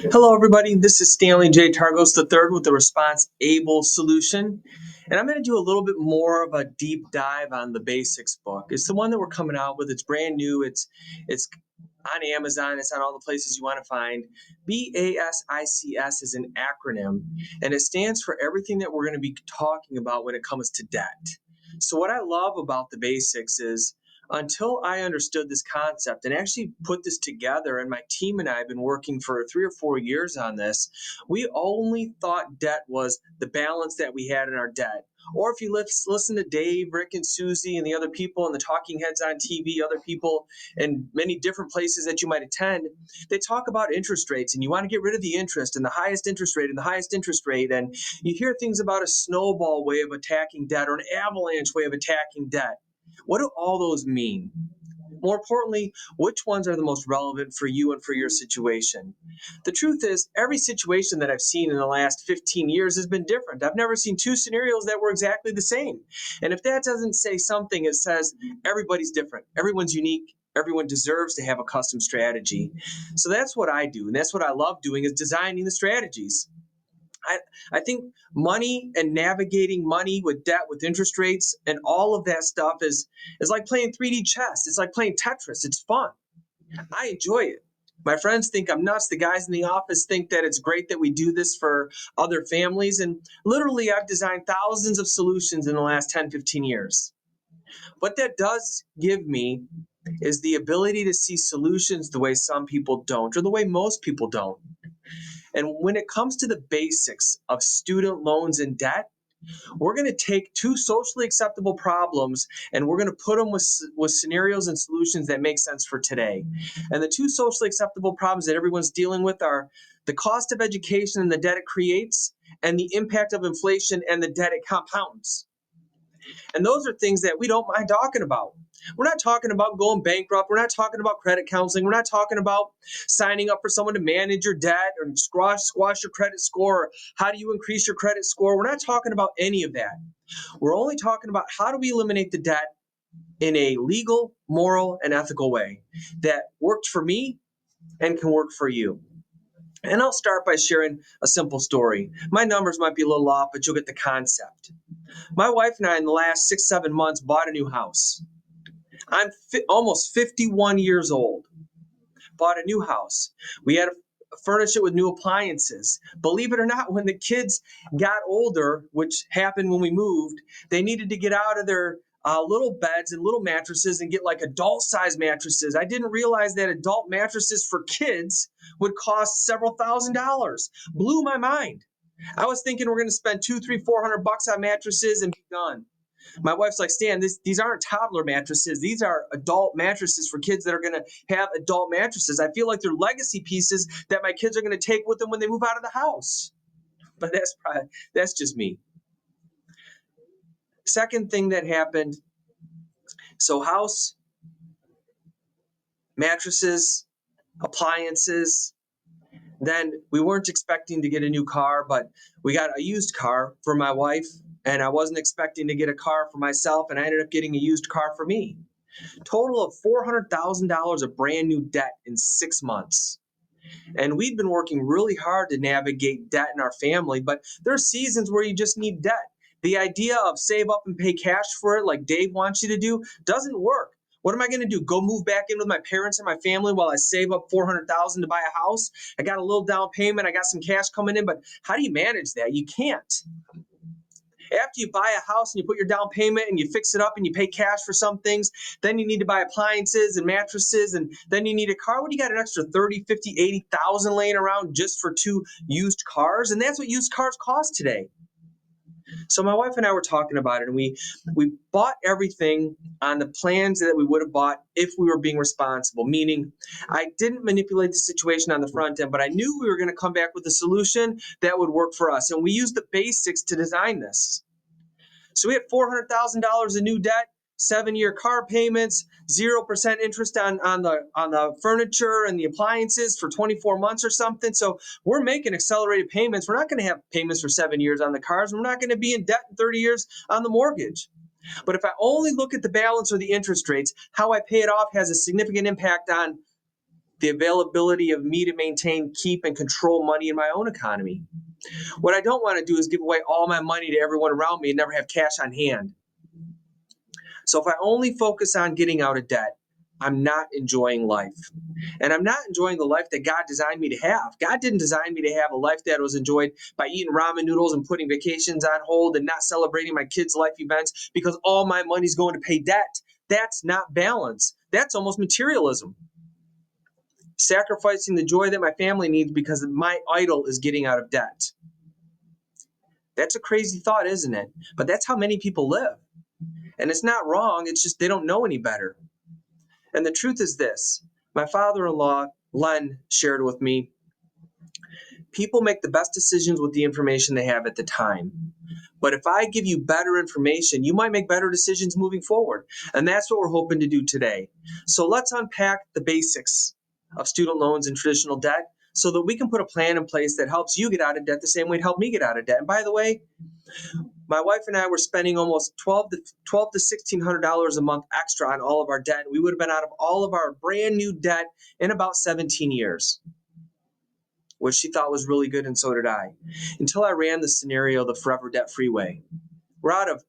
Hello, everybody. This is Stanley J. Targos III with the Response Able solution. And I'm going to do a little bit more of a deep dive on the B.A.S.I.C.S book. It's the one that we're coming out with. It's brand new. It's on Amazon. It's on all the places you want to find. B.A.S.I.C.S is an acronym, and it stands for everything that we're going to be talking about when it comes to debt. So what I love about the B.A.S.I.C.S is until I understood this concept and actually put this together, and my team and I have been working for 3 or 4 years on this, we only thought debt was the balance that we had in our debt. Or if you listen to Dave, Rick, and Susie, and the other people and the talking heads on TV, other people in many different places that you might attend, they talk about interest rates, and you want to get rid of the interest and the highest interest rate and the highest interest rate. And you hear things about a snowball way of attacking debt or an avalanche way of attacking debt. What do all those mean? More importantly, which ones are the most relevant for you and for your situation? The truth is, every situation that I've seen in the last 15 years has been different. I've never seen two scenarios that were exactly the same. And if that doesn't say something, it says everybody's different, everyone's unique. Everyone deserves to have a custom strategy. So that's what I do, and that's what I love doing, is designing the strategies. I think money and navigating money with debt, with interest rates, and all of that stuff is like playing 3D chess. It's like playing Tetris. It's fun. I enjoy it. My friends think I'm nuts. The guys in the office think that it's great that we do this for other families. And literally, I've designed thousands of solutions in the last 10, 15 years. What that does give me is the ability to see solutions the way some people don't, or the way most people don't. And when it comes to the basics of student loans and debt, we're going to take two socially acceptable problems and we're going to put them with scenarios and solutions that make sense for today. And the two socially acceptable problems that everyone's dealing with are the cost of education and the debt it creates, and the impact of inflation and the debt it compounds. And those are things that we don't mind talking about. We're not talking about going bankrupt. We're not talking about credit counseling. We're not talking about signing up for someone to manage your debt or squash your credit score, or how do you increase your credit score. We're not talking about any of that. We're only talking about how do we eliminate the debt in a legal, moral, and ethical way that worked for me and can work for you. And I'll start by sharing a simple story. My numbers might be a little off, but you'll get the concept. My wife and I, in the last 6, 7 months, bought a new house. I'm almost 51 years old. Bought a new house. We had to furnish it with new appliances. Believe it or not, when the kids got older, which happened when we moved, they needed to get out of their little beds and little mattresses and get like adult size mattresses. I didn't realize that adult mattresses for kids would cost several $1,000s. Blew my mind. I was thinking we're going to spend 2, 3, 400 bucks on mattresses and be done. My wife's like, Stan, these aren't toddler mattresses. These are adult mattresses for kids that are going to have adult mattresses. I feel like they're legacy pieces that my kids are going to take with them when they move out of the house. But that's just me. Second thing that happened. So house, mattresses, appliances. Then we weren't expecting to get a new car, but we got a used car for my wife. And I wasn't expecting to get a car for myself, and I ended up getting a used car for me. Total of $400,000 of brand new debt in 6 months. And we've been working really hard to navigate debt in our family, but there are seasons where you just need debt. The idea of save up and pay cash for it, like Dave wants you to do, doesn't work. What am I going to do? Go move back in with my parents and my family while I save up $400,000 to buy a house? I got a little down payment. I got some cash coming in, but how do you manage that? You can't. After you buy a house and you put your down payment and you fix it up and you pay cash for some things, then you need to buy appliances and mattresses, and then you need a car. When you got an extra 30, 50, 80,000 laying around just for two used cars, and that's what used cars cost today. So my wife and I were talking about it, and we bought everything on the plans that we would have bought if we were being responsible, meaning I didn't manipulate the situation on the front end, but I knew we were going to come back with a solution that would work for us. And we used the basics to design this. So we had $400,000 in new debt, 7-year car payments, 0% interest on the furniture and the appliances for 24 months or something. So we're making accelerated payments. We're not going to have payments for 7 years on the cars. We're not going to be in debt in 30 years on the mortgage. But if I only look at the balance or the interest rates, how I pay it off has a significant impact on the availability of me to maintain, keep, and control money in my own economy. What I don't want to do is give away all my money to everyone around me and never have cash on hand. So if I only focus on getting out of debt, I'm not enjoying life. And I'm not enjoying the life that God designed me to have. God didn't design me to have a life that was enjoyed by eating ramen noodles and putting vacations on hold and not celebrating my kids' life events because all my money's going to pay debt. That's not balance. That's almost materialism. Sacrificing the joy that my family needs because my idol is getting out of debt. That's a crazy thought, isn't it? But that's how many people live. And it's not wrong, it's just they don't know any better. And the truth is this: my father in law, Len, shared with me people make the best decisions with the information they have at the time. But if I give you better information, you might make better decisions moving forward. And that's what we're hoping to do today. So let's unpack the basics of student loans and traditional debt so that we can put a plan in place that helps you get out of debt the same way it helped me get out of debt. And by the way, my wife and I were spending almost $1,200 to $1,600 a month extra on all of our debt. We would have been out of all of our brand new debt in about 17 years, which she thought was really good, and so did I. Until I ran the scenario, the forever debt freeway. We're out of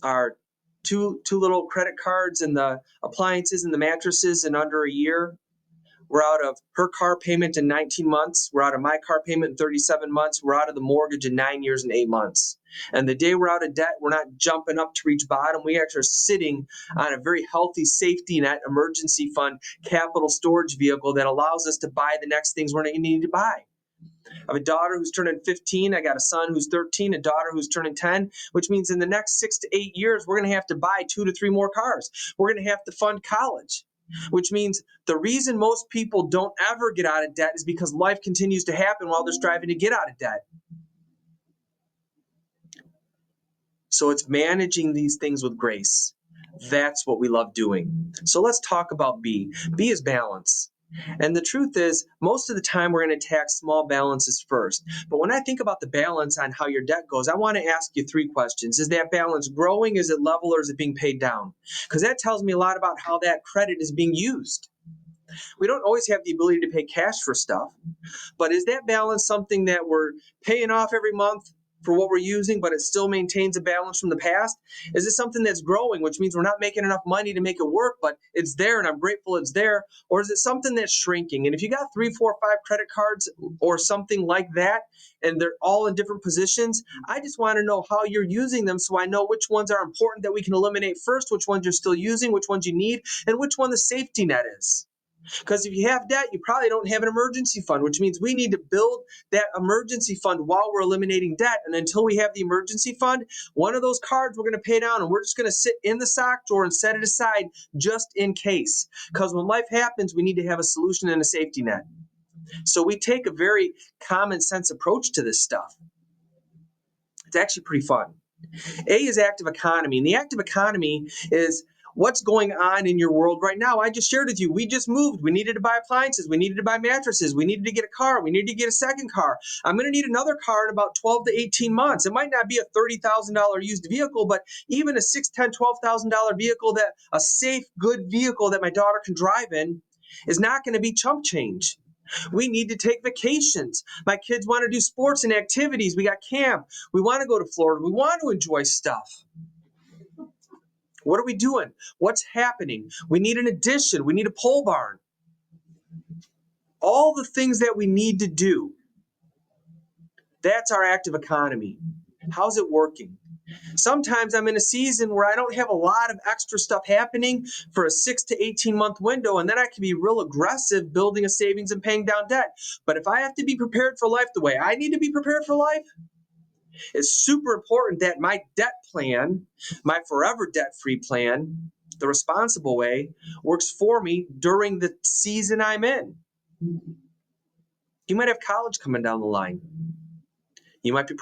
our two little credit cards and the appliances and the mattresses in under a year. We're out of her car payment in 19 months. We're out of my car payment in 37 months. We're out of the mortgage in 9 years and 8 months. And the day we're out of debt, we're not jumping up to reach bottom. We actually are sitting on a very healthy safety net, emergency fund, capital storage vehicle that allows us to buy the next things we're going to need to buy. I have a daughter who's turning 15. I got a son who's 13, a daughter who's turning 10, which means in the next 6 to 8 years, we're going to have to buy 2 to 3 more cars. We're going to have to fund college, which means the reason most people don't ever get out of debt is because life continues to happen while they're striving to get out of debt. So it's managing these things with grace. That's what we love doing. So let's talk about B. B is balance. And the truth is, most of the time we're going to attack small balances first. But when I think about the balance on how your debt goes, I want to ask you 3 questions. Is that balance growing? Is it level? Or is it being paid down? Because that tells me a lot about how that credit is being used. We don't always have the ability to pay cash for stuff. But is that balance something that we're paying off every month for what we're using, but it still maintains a balance from the past? Is it something that's growing, which means we're not making enough money to make it work, but it's there and I'm grateful it's there? Or is it something that's shrinking? And if you got 3, 4, 5 credit cards or something like that, and they're all in different positions, I just want to know how you're using them so I know which ones are important that we can eliminate first, which ones you're still using, which ones you need, and which one the safety net is. Because if you have debt, you probably don't have an emergency fund, which means we need to build that emergency fund while we're eliminating debt. And until we have the emergency fund, one of those cards we're going to pay down and we're just going to sit in the sock drawer and set it aside just in case. Because when life happens, we need to have a solution and a safety net. So we take a very common sense approach to this stuff. It's actually pretty fun. A is active economy. And the active economy is what's going on in your world right now. I just shared with you, we just moved. We needed to buy appliances. We needed to buy mattresses. We needed to get a car. We needed to get a second car. I'm going to need another car in about 12 to 18 months. It might not be a $30,000 used vehicle, but even a $6, $10, $12,000 vehicle, that a safe, good vehicle that my daughter can drive in, is not going to be chump change. We need to take vacations. My kids want to do sports and activities. We got camp. We want to go to Florida. We want to enjoy stuff. What are we doing? What's happening? We need an addition. We need a pole barn. All the things that we need to do. That's our active economy. How's it working? Sometimes I'm in a season where I don't have a lot of extra stuff happening for a 6 to 18 month window, and then I can be real aggressive building a savings and paying down debt. But if I have to be prepared for life the way I need to be prepared for life, it's super important that my debt plan, my forever debt-free plan, the responsible way, works for me during the season I'm in. You might have college coming down the line. You might be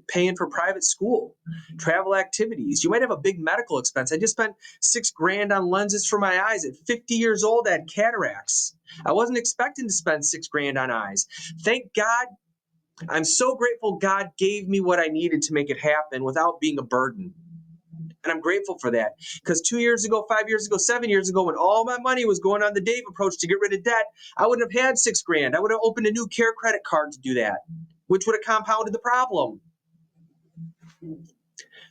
paying for private school, travel activities. You might have a big medical expense. I just spent $6,000 on lenses for my eyes. At 50 years old, I had cataracts. I wasn't expecting to spend $6,000 on eyes. Thank God. I'm so grateful God gave me what I needed to make it happen without being a burden. And I'm grateful for that, because 2 years ago, 5 years ago, 7 years ago, when all my money was going on the Dave approach to get rid of debt, I wouldn't have had $6,000. I would have opened a new care credit card to do that, which would have compounded the problem.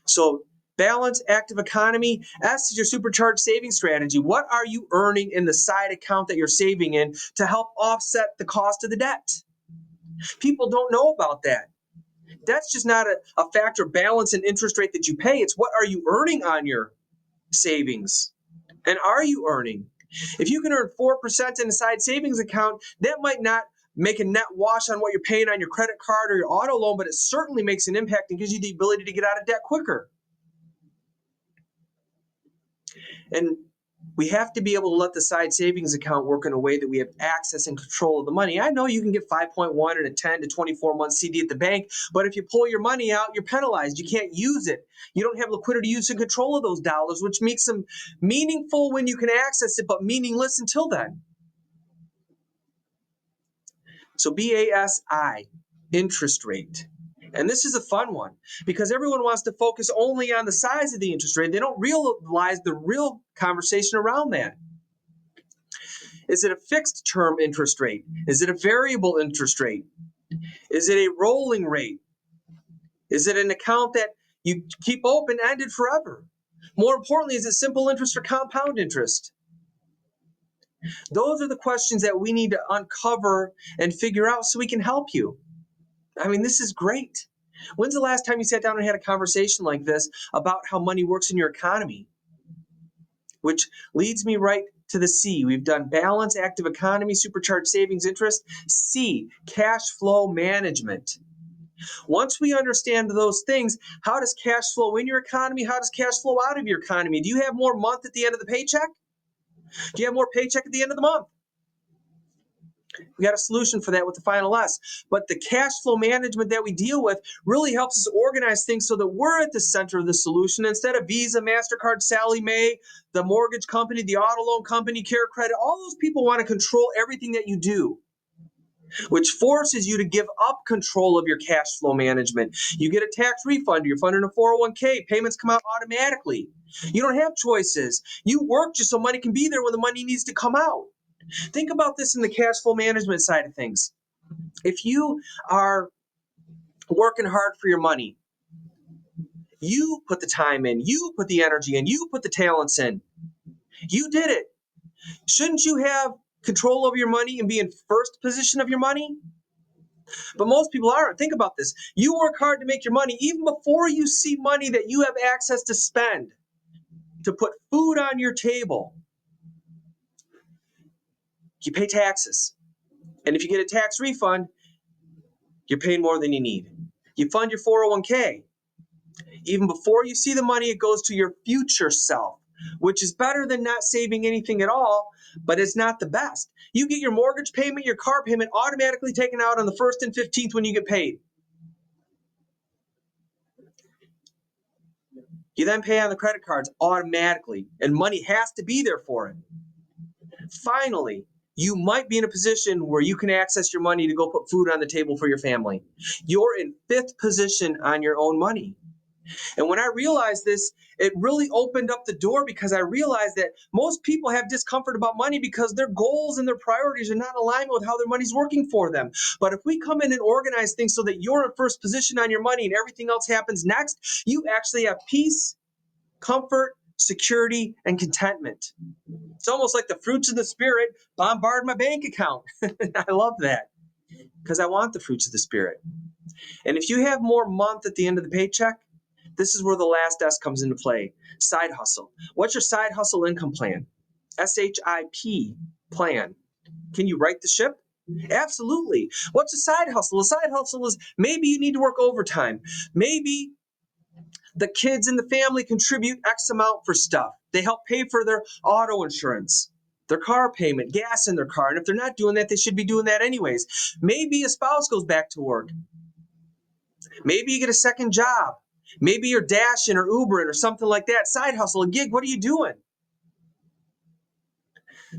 So balance, active economy. S is your supercharged saving strategy. What are you earning in the side account that you're saving in to help offset the cost of the debt? People don't know about that. That's just not a factor, balance and interest rate that you pay. It's what are you earning on your savings? And are you earning? If you can earn 4% in a side savings account, that might not make a net wash on what you're paying on your credit card or your auto loan, but it certainly makes an impact and gives you the ability to get out of debt quicker. And we have to be able to let the side savings account work in a way that we have access and control of the money. I know you can get 5.1 and a 10 to 24 month CD at the bank, but if you pull your money out, you're penalized. You can't use it. You don't have liquidity use and control of those dollars, which makes them meaningful when you can access it, but meaningless until then. So B.A.S.I, interest rate. And this is a fun one because everyone wants to focus only on the size of the interest rate. They don't realize the real conversation around that. Is it a fixed term interest rate? Is it a variable interest rate? Is it a rolling rate? Is it an account that you keep open-ended forever? More importantly, is it simple interest or compound interest? Those are the questions that we need to uncover and figure out so we can help you. I mean, this is great. When's the last time you sat down and had a conversation like this about how money works in your economy? Which leads me right to the C. We've done balance, active economy, supercharged savings interest. C, cash flow management. Once we understand those things, how does cash flow in your economy? How does cash flow out of your economy? Do you have more month at the end of the paycheck? Do you have more paycheck at the end of the month? We got a solution for that with the final S. But the cash flow management that we deal with really helps us organize things so that we're at the center of the solution instead of Visa, MasterCard, Sallie Mae, the mortgage company, the auto loan company, Care Credit. All those people want to control everything that you do, which forces you to give up control of your cash flow management. You get a tax refund, you're funding a 401k, payments come out automatically. You don't have choices. You work just so money can be there when the money needs to come out. Think about this in the cash flow management side of things. If you are working hard for your money, you put the time in, you put the energy in, you put the talents in, you did it. Shouldn't you have control over your money and be in first position of your money? But most people aren't. Think about this. You work hard to make your money even before you see money that you have access to spend to put food on your table. You pay taxes. And if you get a tax refund, you're paying more than you need. You fund your 401k. Even before you see the money, it goes to your future self, which is better than not saving anything at all, but it's not the best. You get your mortgage payment, your car payment automatically taken out on the 1st and 15th when you get paid. You then pay on the credit cards automatically, and money has to be there for it. Finally, you might be in a position where you can access your money to go put food on the table for your family. You're in 5th position on your own money. And when I realized this, it really opened up the door because I realized that most people have discomfort about money because their goals and their priorities are not in alignment with how their money's working for them. But if we come in and organize things so that you're in first position on your money and everything else happens next, you actually have peace, comfort, security, and contentment. It's almost like the fruits of the spirit bombard my bank account. I love that because I want the fruits of the spirit. And if you have more month at the end of the paycheck, this is where the last S comes into play. Side hustle. What's your side hustle income plan? SHIP plan. Can you right the ship? Absolutely. What's a side hustle? A side hustle is maybe you need to work overtime. Maybe the kids in the family contribute X amount for stuff. They help pay for their auto insurance, their car payment, gas in their car. And if they're not doing that, they should be doing that anyways. Maybe a spouse goes back to work. Maybe you get a second job. Maybe you're dashing or Ubering or something like that. Side hustle, a gig. What are you doing?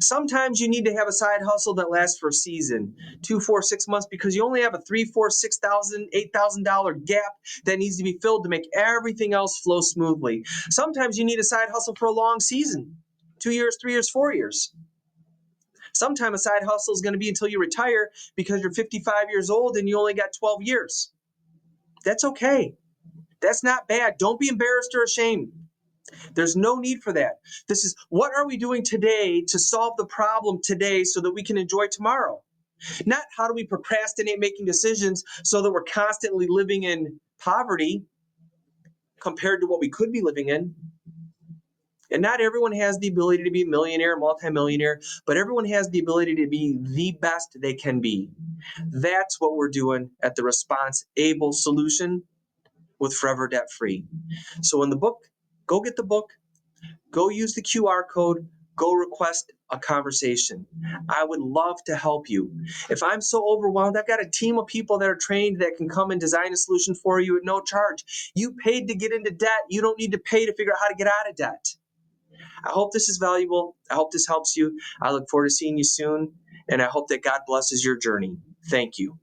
Sometimes you need to have a side hustle that lasts for a season, 2, 4, 6 months, because you only have a 3, 4, 6,000, $8,000 gap that needs to be filled to make everything else flow smoothly. Sometimes you need a side hustle for a long season, 2 years, 3 years, 4 years. Sometimes a side hustle is going to be until you retire because you're 55 years old and you only got 12 years. That's okay. That's not bad. Don't be embarrassed or ashamed. There's no need for that. This is, what are we doing today to solve the problem today so that we can enjoy tomorrow? Not how do we procrastinate making decisions so that we're constantly living in poverty compared to what we could be living in. And not everyone has the ability to be a millionaire, multimillionaire, but everyone has the ability to be the best they can be. That's what we're doing at the Responsible Solution with Forever Debt Free. So in the book, go get the book, go use the QR code, go request a conversation. I would love to help you. If I'm so overwhelmed, I've got a team of people that are trained that can come and design a solution for you at no charge. You paid to get into debt. You don't need to pay to figure out how to get out of debt. I hope this is valuable. I hope this helps you. I look forward to seeing you soon, and I hope that God blesses your journey. Thank you.